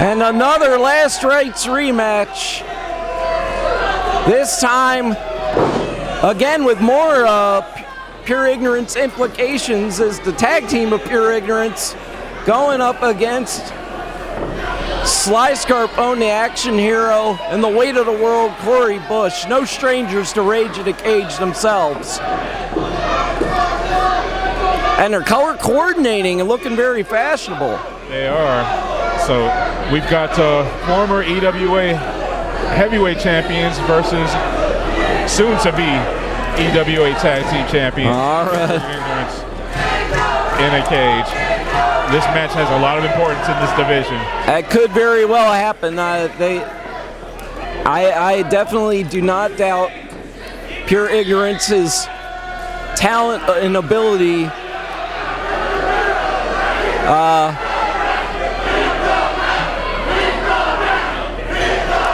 And another Last Rites rematch. This time, again with more Pure Ignorance implications, as the tag team of Pure Ignorance going up against Sly Scarpone, the action hero, and the weight of the world, Cory Bush. No strangers to Rage in a Cage themselves. And they're color coordinating and looking very fashionable. They are. So we've got former EWA heavyweight champions versus soon-to-be EWA tag team champions. All right. Ignorance in a cage. This match has a lot of importance in this division. It could very well happen. I definitely do not doubt Pure Ignorance's talent and ability.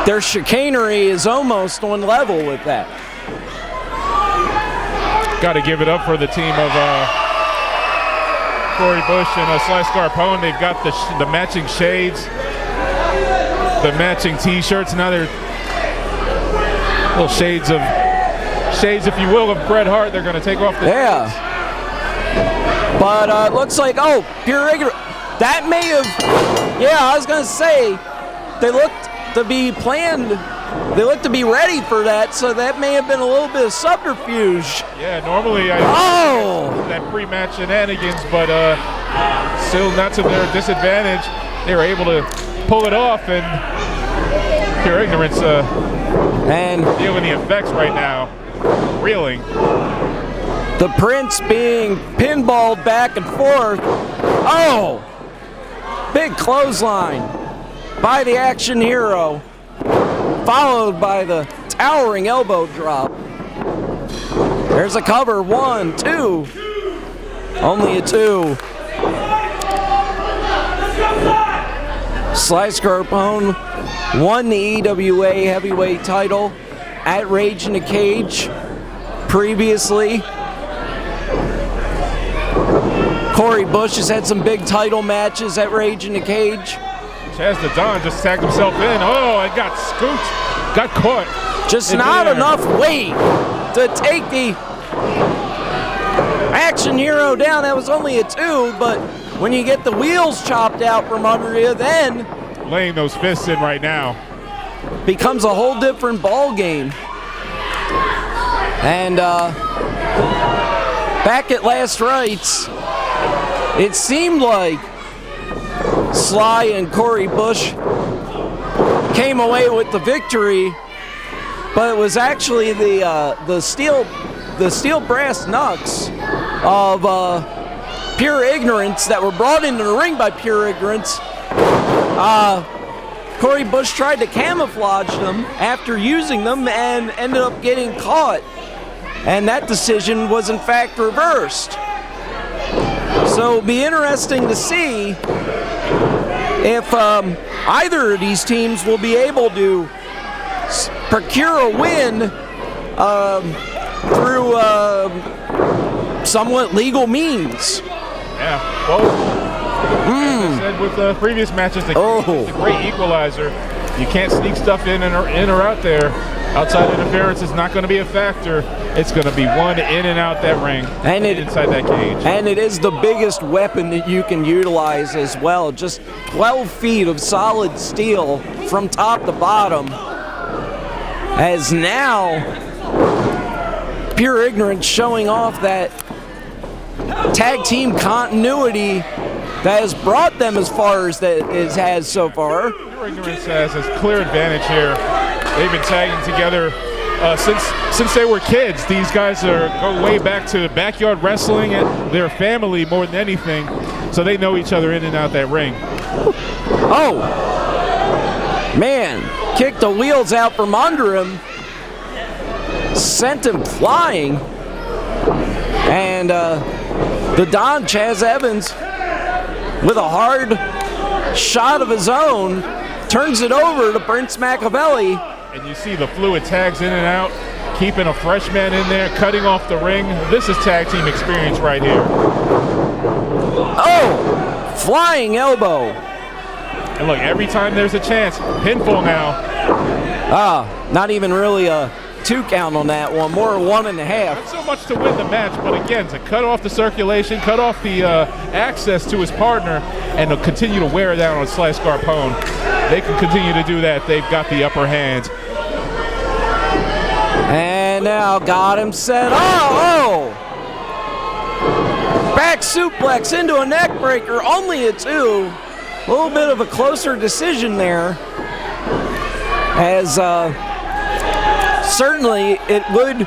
Their chicanery is almost on level with that. Got to give it up for the team of Cory Bush and Sly Scarpone. They've got the matching shades, the matching T-shirts. Now they're little shades, if you will, of Bret Hart. They're going to take off the shades. But it looks like, Pure Ignorance. That may have, I was going to say, they looked to be planned. They look to be ready for that, so that may have been a little bit of subterfuge. Yeah, normally I that pre-match shenanigans, but still not to their disadvantage. They were able to pull it off, and Pure Ignorance and feeling the effects right now, reeling. The Prince being pinballed back and forth. Oh! Big clothesline by the action hero, followed by the towering elbow drop. There's a cover, 1, 2. Only a 2. Sly Scarpone won the EWA heavyweight title at Rage in a Cage previously. Cory Bush has had some big title matches at Rage in a Cage. Chaz the Don just tagged himself in. And got scooped. Got caught. Just not enough weight to take the action hero down. That was only a 2, but when you get the wheels chopped out from under you, then laying those fists in right now becomes a whole different ball game. And back at Last Rites, it seemed like Sly and Cory Bush came away with the victory, but it was actually the steel brass knucks of Pure Ignorance that were brought into the ring by Pure Ignorance. Cory Bush tried to camouflage them after using them and ended up getting caught, and that decision was in fact reversed. So it'll be interesting to see if either of these teams will be able to procure a win through somewhat legal means. Yeah, well, as I said with the previous matches, the great equalizer. You can't sneak stuff in or out there. Outside interference is not going to be a factor. It's going to be one in and out that ring, and inside that cage. And it is the biggest weapon that you can utilize as well. Just 12 feet of solid steel from top to bottom. As now, Pure Ignorance showing off that tag team continuity that has brought them as far as it has so far. Pure Ignorance has a clear advantage here. They've been tagging together since they were kids. These guys go way back to backyard wrestling and their family more than anything, so they know each other in and out that ring. Oh, man, kicked the wheels out from under him, sent him flying, and the Don, Chaz Evans, with a hard shot of his own, turns it over to Prince Mackaveli. And you see the fluid tags in and out, keeping a fresh man in there, cutting off the ring. This is tag team experience right here. Oh, flying elbow. And look, every time there's a chance, pinfall now. Not even really a 2 count on that one, more 1.5. Not so much to win the match, but again, to cut off the circulation, cut off the access to his partner, and to continue to wear down on Sly Scarpone. They can continue to do that. They've got the upper hand. And now got him set. Oh! Back suplex into a neck breaker, only a 2. A little bit of a closer decision there. As certainly it would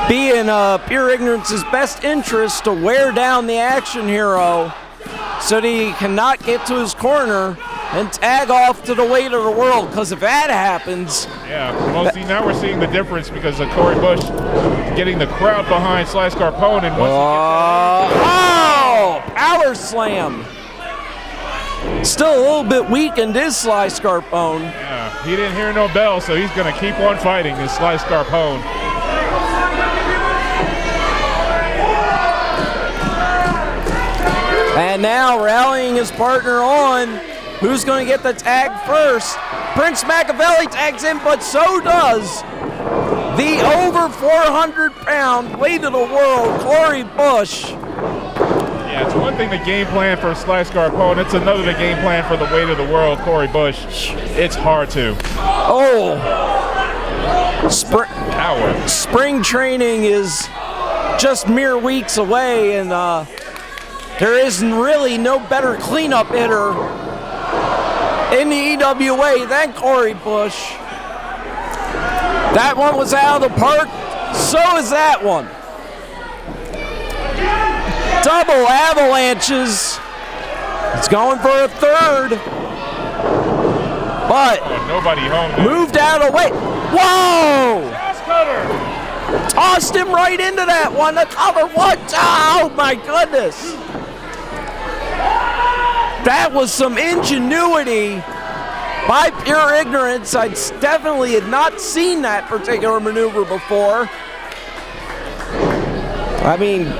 be in Pure Ignorance's best interest to wear down the action hero so that he cannot get to his corner and tag off to the weight of the world, because if that happens... Yeah, well, see, now we're seeing the difference because of Cory Bush getting the crowd behind Sly Scarpone, and once power slam! Still a little bit weakened is Sly Scarpone. Yeah, he didn't hear no bell, so he's going to keep on fighting, is Sly Scarpone. And now rallying his partner on. Who's going to get the tag first? Prince Mackaveli tags in, but so does the over 400-pound weight of the world, Cory Bush. Yeah, it's one thing the game plan for Sly Scarpone, it's another the game plan for the weight of the world, Cory Bush. It's hard to. Oh. Power. Spring training is just mere weeks away, and there is really no better cleanup hitter in the EWA than Cory Bush. That one was out of the park. So is that one. Double avalanches. It's going for a 3rd. But nobody home. Moved out of the way. Whoa! Cutter. Tossed him right into that one. The cover. What? Oh my goodness. That was some ingenuity by Pure Ignorance. I definitely had not seen that particular maneuver before. I mean,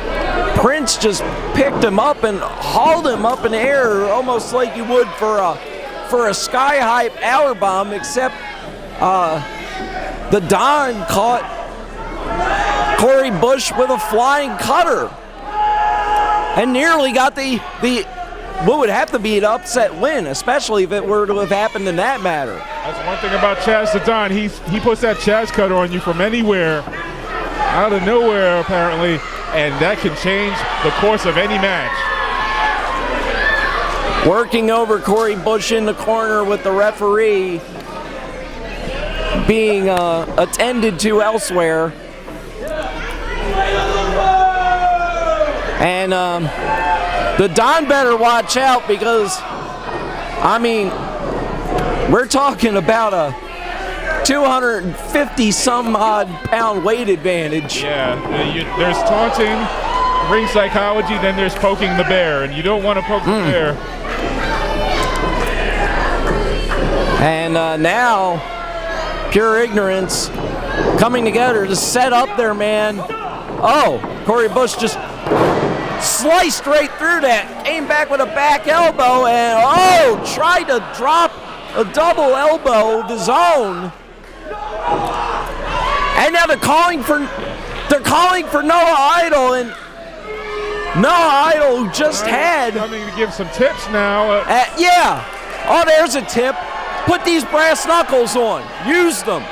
Prince just picked him up and hauled him up in the air almost like you would for a sky high power bomb, except the Don caught Cory Bush with a flying cutter and nearly got the what would have to be an upset win, especially if it were to have happened in that matter. That's one thing about Chaz the Don. He puts that Chaz cutter on you from anywhere, out of nowhere apparently, and that can change the course of any match. Working over Cory Bush in the corner with the referee being attended to elsewhere. And the Don better watch out, because, I mean, we're talking about a 250-some-odd pound weight advantage. Yeah, there's taunting, ring psychology, then there's poking the bear, and you don't want to poke the bear. And now, Pure Ignorance coming together to set up their man. Oh, Cory Bush just sliced right through that, came back with a back elbow, and tried to drop a double elbow of his own. And now they're calling for Noah Idol, and Noah Idol, who just had coming to give some tips now. Yeah. Oh, there's a tip. Put these brass knuckles on. Use them.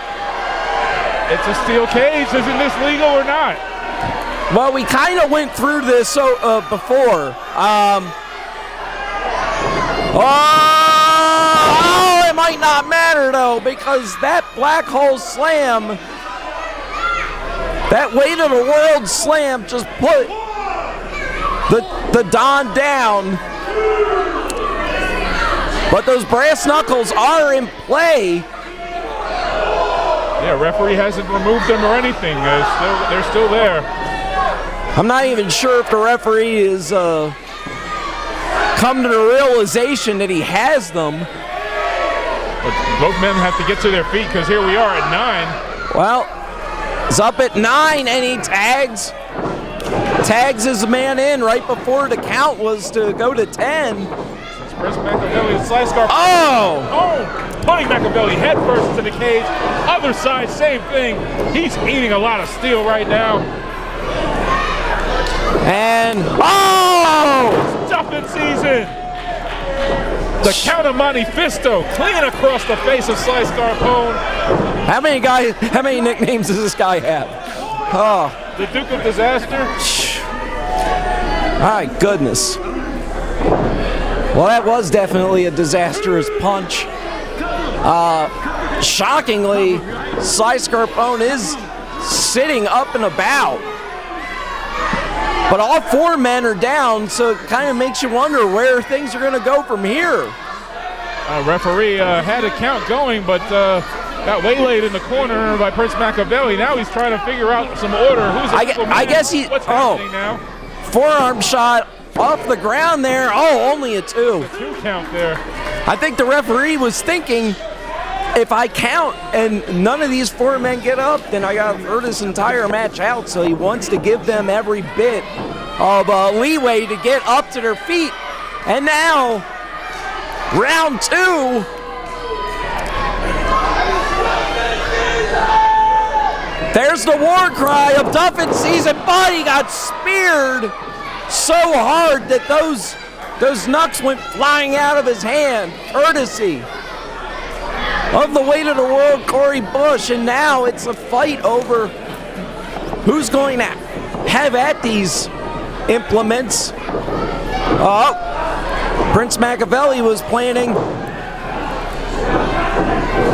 It's a steel cage. Isn't this legal or not? Well, we kind of went through this before. It might not matter, though, because that black hole slam, that weight of the world slam just put the Don down. But those brass knuckles are in play. Yeah, referee hasn't removed them or anything. They're still there. I'm not even sure if the referee has come to the realization that he has them. But both men have to get to their feet, because here we are at 9. Well, he's up at 9, and he tags his man in right before the count was to go to 10. Prince Mackaveli and Sly Scarpone. Oh! Putting Mackaveli head first into the cage. Other side, same thing. He's eating a lot of steel right now. And, oh! Stuffing season. The counter Manifesto clean across the face of Sly Scarpone. How many nicknames does this guy have? Oh. The Duke of Disaster. My goodness. Well, that was definitely a disastrous punch. Shockingly, Sly Scarpone is sitting up and about. But all four men are down, so it kind of makes you wonder where things are going to go from here. Referee had a count going, but got waylaid in the corner by Prince Mackaveli. Now he's trying to figure out some order. Who's I guess he. What's happening now? Forearm shot off the ground there. Oh, only a 2. A 2 count there. I think the referee was thinking, if I count and none of these four men get up, then I got to throw this entire match out. So he wants to give them every bit of leeway to get up to their feet. And now, round 2. There's the war cry of Duffin season, but he got speared so hard that those knucks went flying out of his hand, courtesy of the weight of the world, Cory Bush. And now it's a fight over who's going to have at these implements. Prince Mackaveli was planning.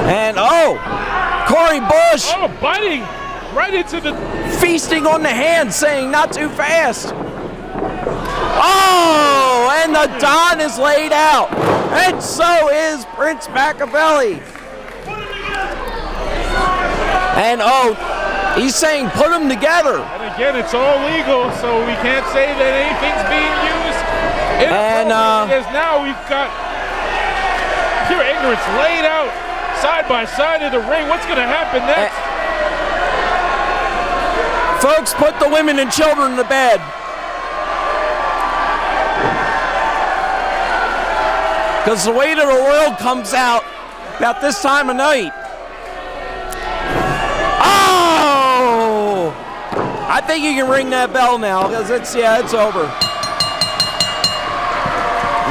And Cory Bush. Oh, biting right into the... Feasting on the hand, saying not too fast. Oh, and the Don is laid out. And so is Prince Mackaveli. And he's saying put them together. And again, it's all legal, so we can't say that anything's being used. And now we've got pure ignorance laid out side by side in the ring. What's going to happen next? Folks, put the women and children to bed. Because the weight of the world comes out about this time of night. Oh! I think you can ring that bell now, because it's over.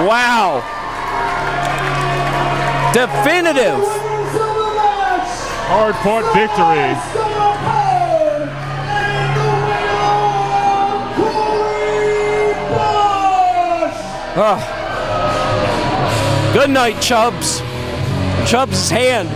Wow. Definitive. Hard-fought victory. Good night, Chubbs. Chubbs' hand.